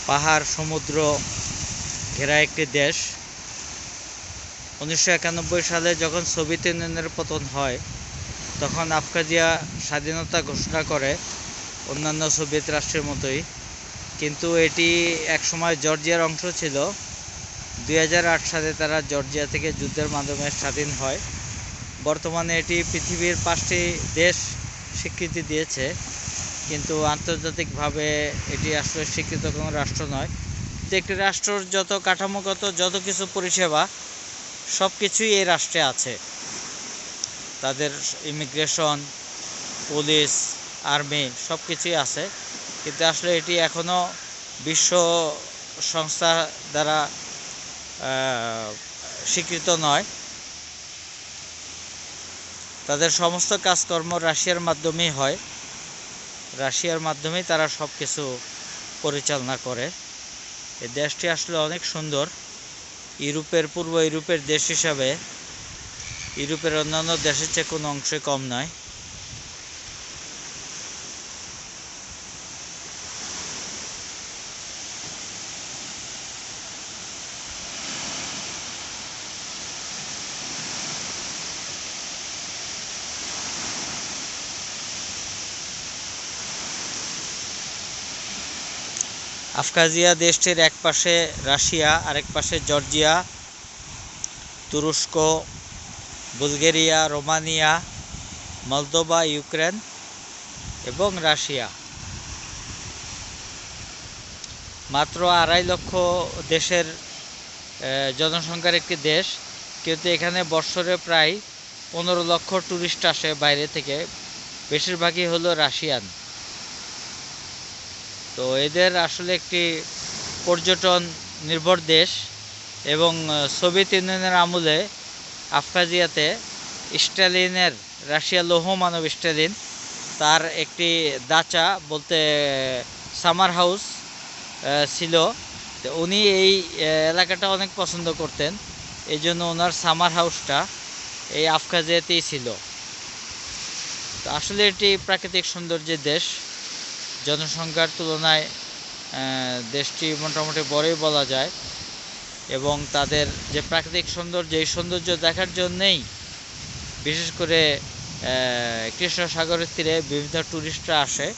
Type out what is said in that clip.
পাহাড় সমুদ্র ঘেরা একটি দেশ। 1991 সালে যখন সোভিয়েত ইউনিয়নের পতন হয় তখন আবখাজিয়া স্বাধীনতা ঘোষণা করে অন্যান্য সোভিয়েত রাষ্ট্রের মতোই, কিন্তু এটি একসময় জর্জিয়ার অংশ ছিল। 2008 সালে তারা জর্জিয়া থেকে যুদ্ধের মাধ্যমে স্বাধীন হয়। বর্তমানে এটি পৃথিবীর 5টি দেশ স্বীকৃতি দিয়েছে, কিন্তু আন্তর্জাতিকভাবে এটি আসলে স্বীকৃত কোনো রাষ্ট্র নয়। তো একটি রাষ্ট্রর যত কাঠামোগত যত কিছু পরিষেবা সব কিছুই এই রাষ্ট্রে আছে। তাদের ইমিগ্রেশন, পুলিশ, আর্মি সব কিছুই আছে, কিন্তু আসলে এটি এখনও বিশ্ব সংস্থা দ্বারা স্বীকৃত নয়। তাদের সমস্ত কাজকর্ম রাশিয়ার মাধ্যমেই হয়, রাশিয়ার মাধ্যমেই তারা সব কিছু পরিচালনা করে। এই দেশটি আসলে অনেক সুন্দর। পূর্ব ইউরোপের দেশ হিসাবে ইউরোপের অন্যান্য দেশের চেয়ে কোনো অংশে কম নয়। আবখাজিয়া দেশটির এক পাশে রাশিয়া, আরেক পাশে জর্জিয়া, তুরস্ক, বুলগেরিয়া, রোমানিয়া, মলদোভা, ইউক্রেন এবং রাশিয়া। মাত্র 2.5 লক্ষ দেশের জনসংখ্যার একটি দেশ, কিন্তু এখানে বৎসরে প্রায় 15 লক্ষ ট্যুরিস্ট আসে বাইরে থেকে, বেশিরভাগই হলো রাশিয়ান। তো এদের আসলে একটি পর্যটন নির্ভর দেশ, এবং সোভিয়েত ইউনিয়নের আমলে আবখাজিয়াতে স্ট্যালিনের, রাশিয়া লৌহ মানব স্ট্যালিন, তার একটি দাচা বলতে সামার হাউস ছিল। তো উনি এই এলাকাটা অনেক পছন্দ করতেন, এই জন্য ওনার সামার হাউসটা এই আবখাজিয়াতেই ছিল। তো আসলে এটি প্রাকৃতিক সৌন্দর্যের দেশ। জনসংখ্যার তুলনায় দেশটি মোটামুটি বড়ই বলা যায়, এবং তাদের যে প্রাকৃতিক সৌন্দর্য, এই সৌন্দর্য দেখার জন্যেই বিশেষ করে কৃষ্ণ সাগরের তীরে বিভিন্ন ট্যুরিস্টরা আসে।